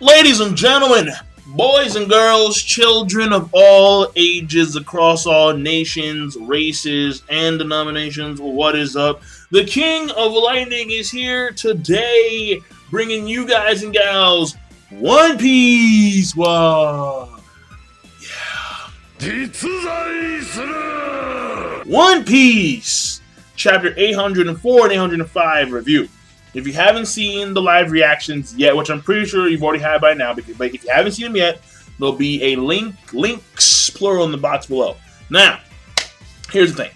Ladies and gentlemen, boys and girls, children of all ages across all nations, races, and denominations, what is up? The King of Lightning is here today, bringing you guys and gals One Piece. Wow. Yeah. One Piece, chapter 804 and 805 review. If you haven't seen the live reactions yet, which I'm pretty sure you've already had by now, but if you haven't seen them yet, there'll be a links, plural, in the box below. Now, here's the thing.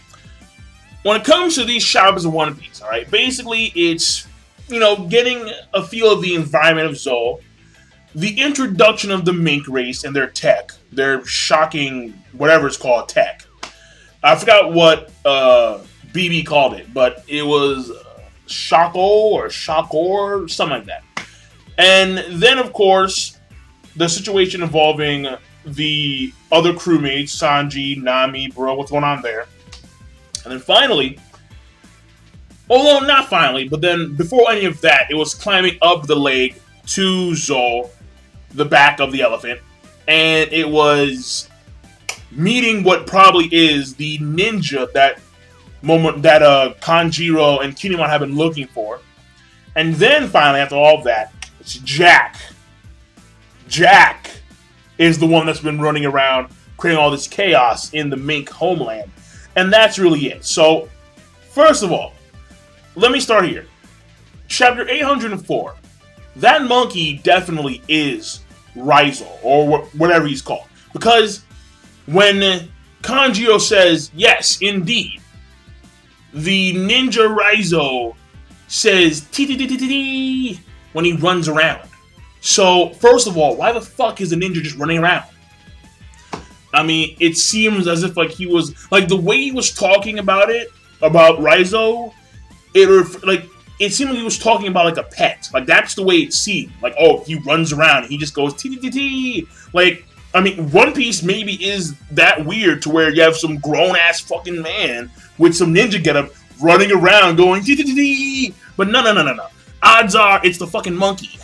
When it comes to these chapters of One Piece, alright, basically it's, getting a feel of the environment of Zou, the introduction of the mink race and their tech, their shocking, whatever it's called, tech. I forgot what BB called it, but it was Shako or Shakor, something like that. And then, of course, the situation involving the other crewmates, Sanji, Nami, bro, what's going on there? And then finally, although not finally, but then before any of that, it was climbing up the leg to Zou, the back of the elephant, and it was meeting what probably is the ninja that Kanjiro and Kinemon have been looking for. And then finally, after all of that, it's Jack. Jack is the one that's been running around creating all this chaos in the mink homeland. And that's really it. So, first of all, let me start here. Chapter 804. That monkey definitely is Raizo, or whatever he's called. Because when Kanjiro says, yes, indeed, the ninja Raizo says "T-T-T-T-T" when he runs around. So, first of all, why the fuck is the ninja just running around? I mean, it seems as if he was the way he was talking about Raizo. It seemed like he was talking about a pet. That's the way it seemed. Oh, he runs around and he just goes "T-T-T-T." One Piece maybe is that weird to where you have some grown-ass fucking man with some ninja getup running around going "T-T-T-T." But no. Odds are it's the fucking monkey.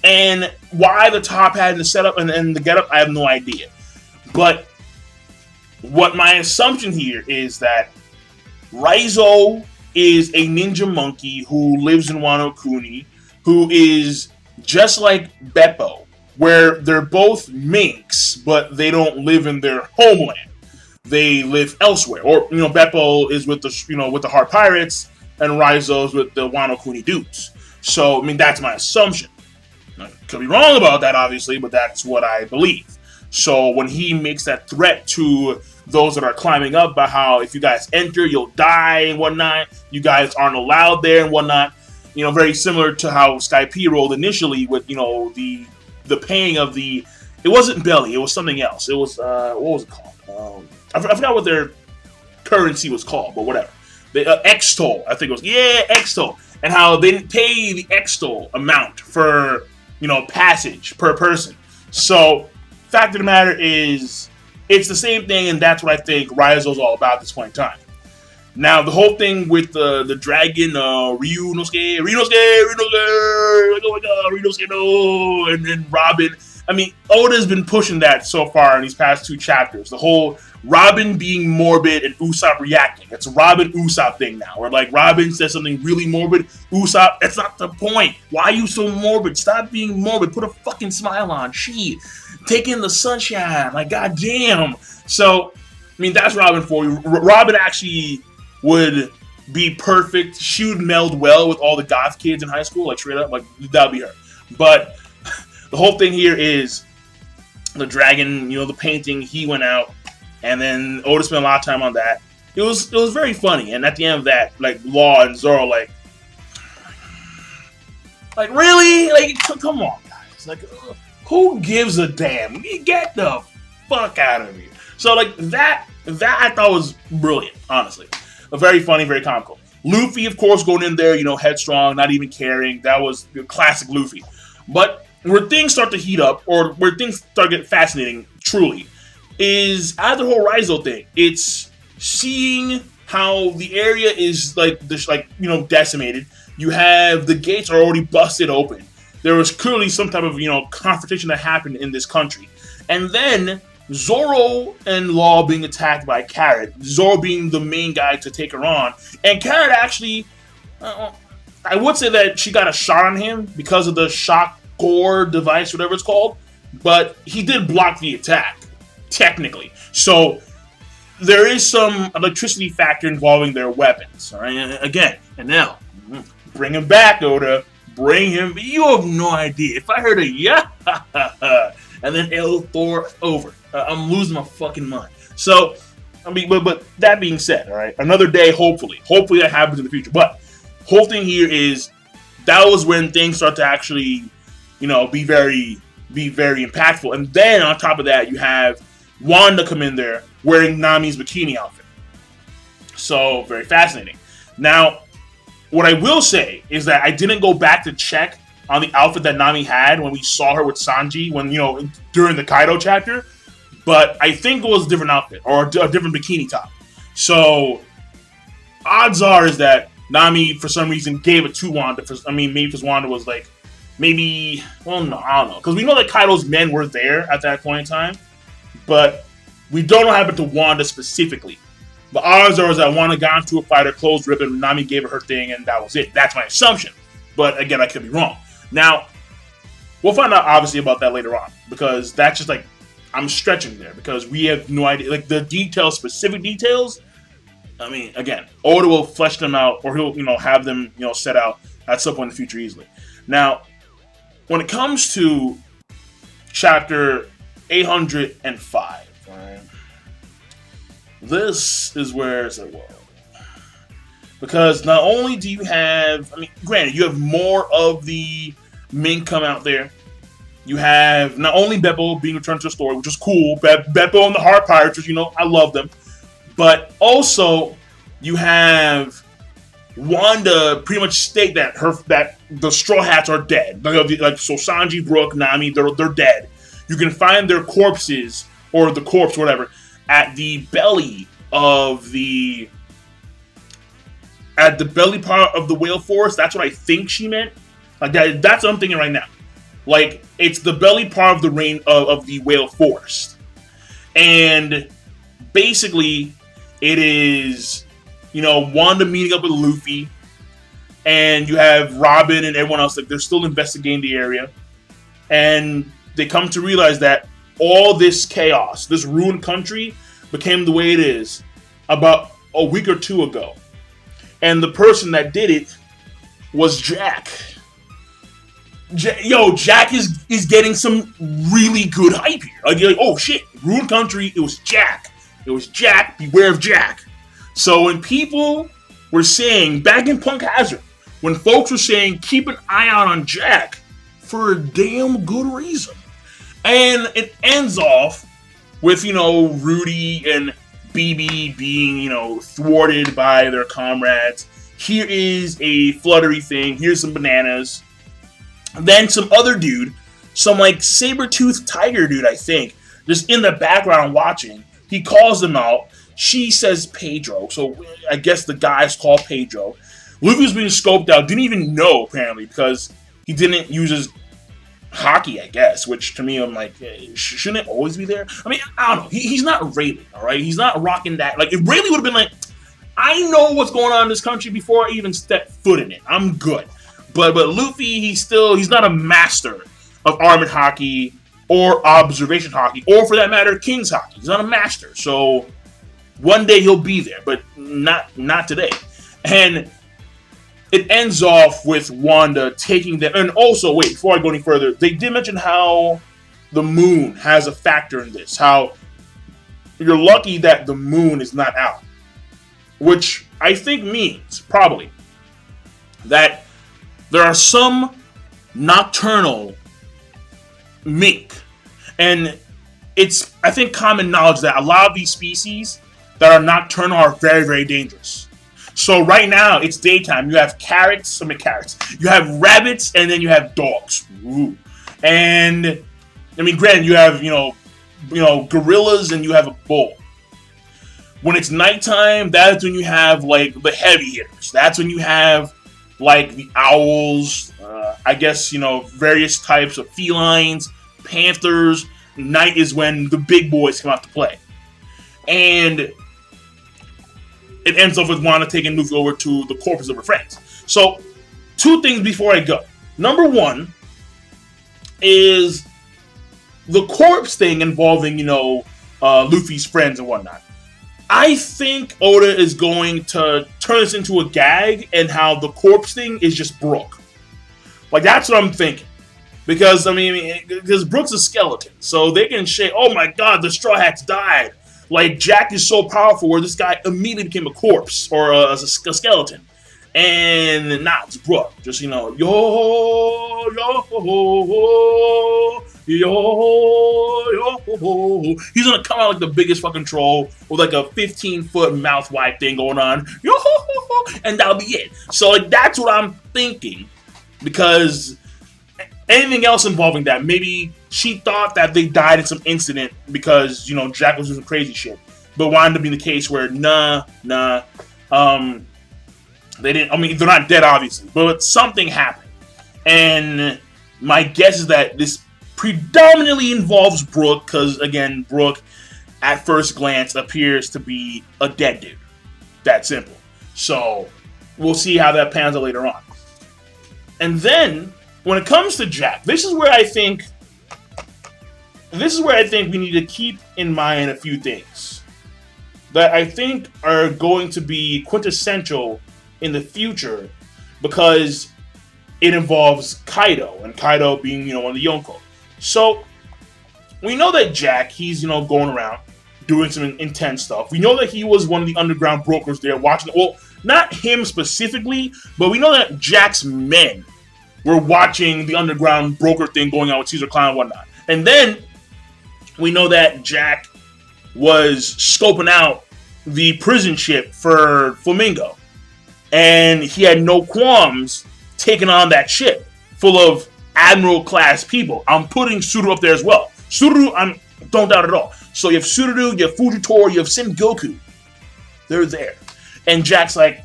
And why the top hat and the setup and the getup, I have no idea. But what my assumption here is that Raizo is a ninja monkey who lives in Wano Kuni, who is just like Beppo, where they're both minks, but they don't live in their homeland. They live elsewhere. Or, Beppo is with the Heart Pirates, and Raizo's with the Wano Kuni dudes. So, that's my assumption. I could be wrong about that, obviously, but that's what I believe. So, when he makes that threat to those that are climbing up about how if you guys enter, you'll die and whatnot, you guys aren't allowed there and whatnot, very similar to how Skype rolled initially with, the paying of the, it wasn't belly, it was something else. It was, what was it called? I forgot what their currency was called, but whatever. The X-Toll, I think it was, X-Toll. And how they didn't pay the X-Toll amount for, passage per person. So, fact of the matter is, it's the same thing, and that's what I think Raizo's all about at this point in time. Now, the whole thing with the dragon, Ryunosuke, oh my god, Ryunosuke, no, and then Robin. Oda's been pushing that so far in these past two chapters. The whole Robin being morbid and Usopp reacting. It's a Robin Usopp thing now, where Robin says something really morbid, Usopp, that's not the point. Why are you so morbid? Stop being morbid. Put a fucking smile on. She, take in the sunshine. Goddamn. So, that's Robin for you. Robin actually would be perfect. She would meld well with all the goth kids in high school, straight up. That would be her. But the whole thing here is the dragon, the painting, he went out, and then Oda spent a lot of time on that. It was very funny, and at the end of that, Law and Zoro, really? Come on, guys. Who gives a damn? Get the fuck out of here. So, that I thought was brilliant, honestly. Very funny, very comical. Luffy, of course, going in there, headstrong, not even caring. That was classic Luffy. But where things start to heat up, or where things start to get fascinating, truly, is at the whole Raizo thing. It's seeing how the area is decimated. You have the gates are already busted open. there was clearly some type of, confrontation that happened in this country. And then Zoro and Law being attacked by Carrot, Zoro being the main guy to take her on, and Carrot actually, I would say that she got a shot on him because of the shock core device, whatever it's called, but he did block the attack, technically. So there is some electricity factor involving their weapons. All right? Again, and now, bring him back, Oda. Bring him. You have no idea. If I heard a yeah, and then L Thor over, I'm losing my fucking mind. So, I mean, but that being said, all right, another day, hopefully that happens in the future. But whole thing here is that was when things start to actually, be very impactful. And then on top of that, you have Wanda come in there wearing Nami's bikini outfit. So very fascinating. Now, what I will say is that I didn't go back to check on the outfit that Nami had when we saw her with Sanji during the Kaido chapter, but I think it was a different outfit or a different bikini top. So odds are is that Nami for some reason gave it to Wanda. Maybe because Wanda was like, I don't know, because we know that Kaido's men were there at that point in time, but we don't know what happened to Wanda specifically. The odds are that Wanda got into a fight, her clothes ripped, and Nami gave her her thing, and that was it. That's my assumption. But again, I could be wrong. Now, we'll find out obviously about that later on, because that's just like, I'm stretching there, because we have no idea. Like the details, specific details, again, Oda will flesh them out, or he'll, have them, set out at some point in the future easily. Now, when it comes to chapter 805, right? This is where it's like, whoa. Because not only do you have, granted, you have more of the Mink come out there. You have not only Beppo being returned to the story, which is cool. Beppo and the Heart Pirates, which, I love them. But also, you have Wanda pretty much state that the Straw Hats are dead. So Sanji, Brook, Nami, they're dead. You can find their corpses, or the corpse, whatever, at the belly of the part of the whale forest. That's what I think she meant. Like that's what I'm thinking right now. Like it's the belly part of the of the whale forest, and basically it is Wanda meeting up with Luffy, and you have Robin and everyone else. Like they're still investigating the area, and they come to realize that all this chaos, this ruined country, became the way it is about a week or two ago. And the person that did it was Jack. Jack is getting some really good hype here. Like, oh shit, ruined country, it was Jack. It was Jack, beware of Jack. So when people were saying, back in Punk Hazard, when folks were saying, keep an eye out on Jack, for a damn good reason. And it ends off with, Rudy and BB being, thwarted by their comrades. Here is a fluttery thing. Here's some bananas. Then some other dude, some like saber-toothed tiger dude, I think, just in the background watching. He calls them out. She says Pedro. So I guess the guy's called Pedro. Luffy's being scoped out. Didn't even know, apparently, because he didn't use his hockey, I guess, which to me, I'm like, shouldn't it always be there? I don't know. He's not Rayleigh, all right? He's not rocking that. Like, if Rayleigh would have been like, I know what's going on in this country before I even step foot in it. I'm good. But Luffy, he's not a master of armored hockey or observation hockey, or for that matter, King's hockey. He's not a master. So one day he'll be there, but not today. And it ends off with Wanda taking them. And also, wait, before I go any further, they did mention how the moon has a factor in this. How you're lucky that the moon is not out. Which I think means, probably, that there are some nocturnal mink. And it's, I think, common knowledge that a lot of these species that are nocturnal are very, very dangerous. So right now, it's daytime. You have carrots. You have rabbits, and then you have dogs. Ooh. And, granted, you have, gorillas, and you have a bull. When it's nighttime, that's when you have, like, the heavy hitters. That's when you have, like the owls, I guess, various types of felines, panthers. Night is when the big boys come out to play. And it ends up with Wanda taking Luffy over to the corpses of her friends. So, 2 things before I go. Number 1 is the corpse thing involving, Luffy's friends and whatnot. I think Oda is going to turn this into a gag, and how the corpse thing is just Brook. Like, that's what I'm thinking. Because, because Brook's a skeleton, so they can say, oh my god, the Straw Hats died. Like, Jack is so powerful where this guy immediately became a corpse, or a skeleton. And it's Brook. Just, yo, he's gonna come out like the biggest fucking troll with like a 15-foot mouth wide thing going on. And that'll be it. So, like, that's what I'm thinking. Because anything else involving that, maybe she thought that they died in some incident because, Jack was doing some crazy shit. But wound up being the case where, they didn't, they're not dead, obviously, but something happened. And my guess is that this predominantly involves Brook, because, again, Brook, at first glance, appears to be a dead dude. That simple. So, we'll see how that pans out later on. And then, when it comes to Jack, this is where I think we need to keep in mind a few things that I think are going to be quintessential in the future, because it involves Kaido, and Kaido being, one of the Yonko. So, we know that Jack, he's, going around doing some intense stuff. We know that he was one of the underground brokers there watching, well, not him specifically, but we know that Jack's men were watching the underground broker thing going on with Caesar Clown and whatnot. And then, we know that Jack was scoping out the prison ship for Flamingo. And he had no qualms taking on that ship full of Admiral-class people. I'm putting Suru up there as well. Suru, don't doubt at all. So you have Suru, you have Fujitora, you have Sengoku. They're there. And Jack's like,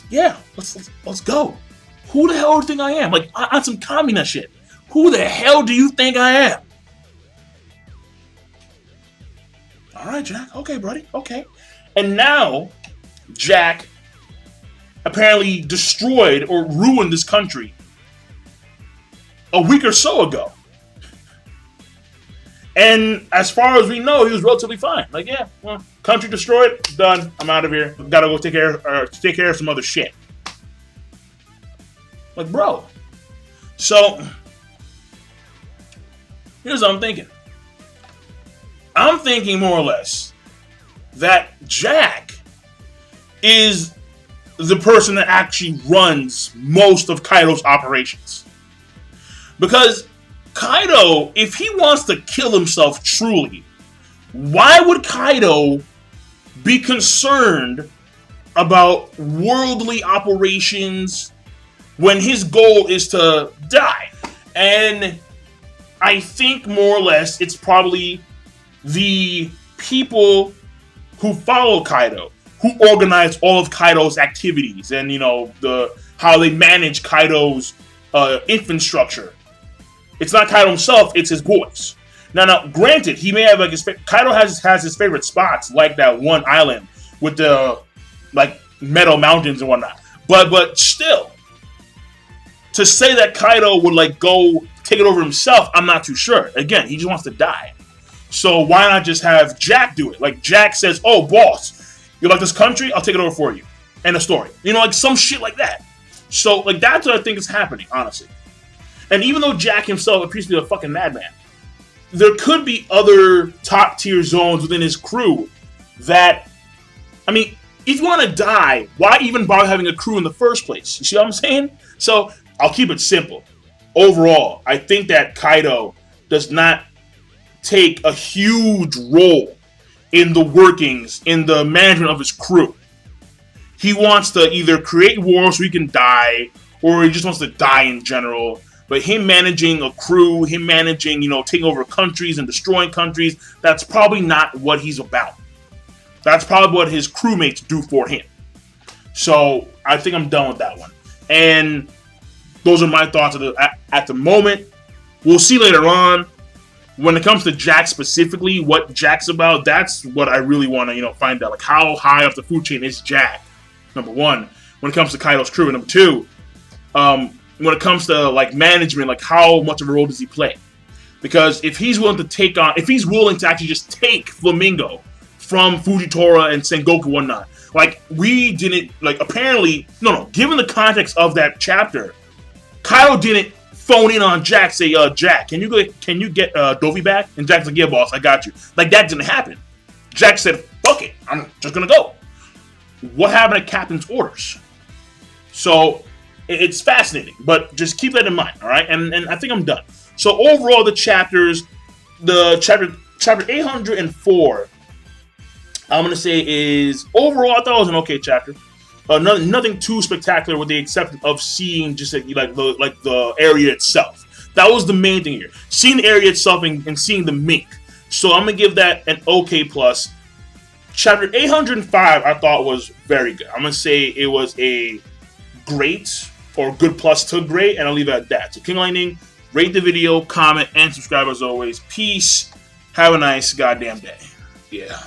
yeah, let's go. Who the hell do you think I am? Like, on some communist shit. Who the hell do you think I am? All right, Jack. Okay, buddy. Okay. And now, Jack apparently destroyed or ruined this country a week or so ago. And as far as we know, he was relatively fine. Like, yeah, well, country destroyed, done. I'm out of here. Gotta go take care of some other shit. Like, bro. So, here's what I'm thinking. I'm thinking more or less that Jack is the person that actually runs most of Kaido's operations. Because Kaido, if he wants to kill himself truly, why would Kaido be concerned about worldly operations when his goal is to die? And I think more or less it's probably the people who follow Kaido, who organize all of Kaido's activities and, how they manage Kaido's infrastructure. It's not Kaido himself, it's his boys. Now, granted, he may have Kaido has his favorite spots, like that one island with the meadow mountains and whatnot. But still, to say that Kaido would go take it over himself, I'm not too sure. Again, he just wants to die. So why not just have Jack do it? Like, Jack says, "Oh, boss, you like this country? I'll take it over for you." End of story. Some shit like that. So, that's what I think is happening, honestly. And even though Jack himself appears to be a fucking madman, there could be other top-tier zones within his crew that, if you want to die, why even bother having a crew in the first place? You see what I'm saying? So, I'll keep it simple. Overall, I think that Kaido does not take a huge role in the workings, in the management of his crew. He wants to either create war so he can die, or he just wants to die in general. But him managing a crew, him managing, taking over countries and destroying countries, that's probably not what he's about. That's probably what his crewmates do for him. So, I think I'm done with that one. And those are my thoughts at the moment. We'll see later on. When it comes to Jack specifically, what Jack's about, that's what I really want to, find out. Like, how high up the food chain is Jack, number one. When it comes to Kaido's crew, number two, when it comes to, like, management, like, how much of a role does he play? Because if he's willing to actually just take Flamingo from Fujitora and Sengoku and whatnot, like, we didn't, like, apparently, given the context of that chapter, Kaido didn't phone in on Jack, say, Jack, can you get Dovey back? And Jack's like, yeah, boss, I got you. Like, that didn't happen. Jack said, fuck it, I'm just gonna go. What happened at Captain's orders? So, it's fascinating, but just keep that in mind, all right? And I think I'm done. So, overall, chapter 804, I'm gonna say is, overall, I thought it was an okay chapter. Nothing too spectacular, with the exception of seeing just like the area itself. That was the main thing here. Seeing the area itself and seeing the mink. So I'm gonna give that an okay plus. Chapter 805 I thought was very good. I'm gonna say it was a great or good plus to great, and I'll leave it at that. So King Lightning, rate the video, comment, and subscribe as always. Peace. Have a nice goddamn day. Yeah.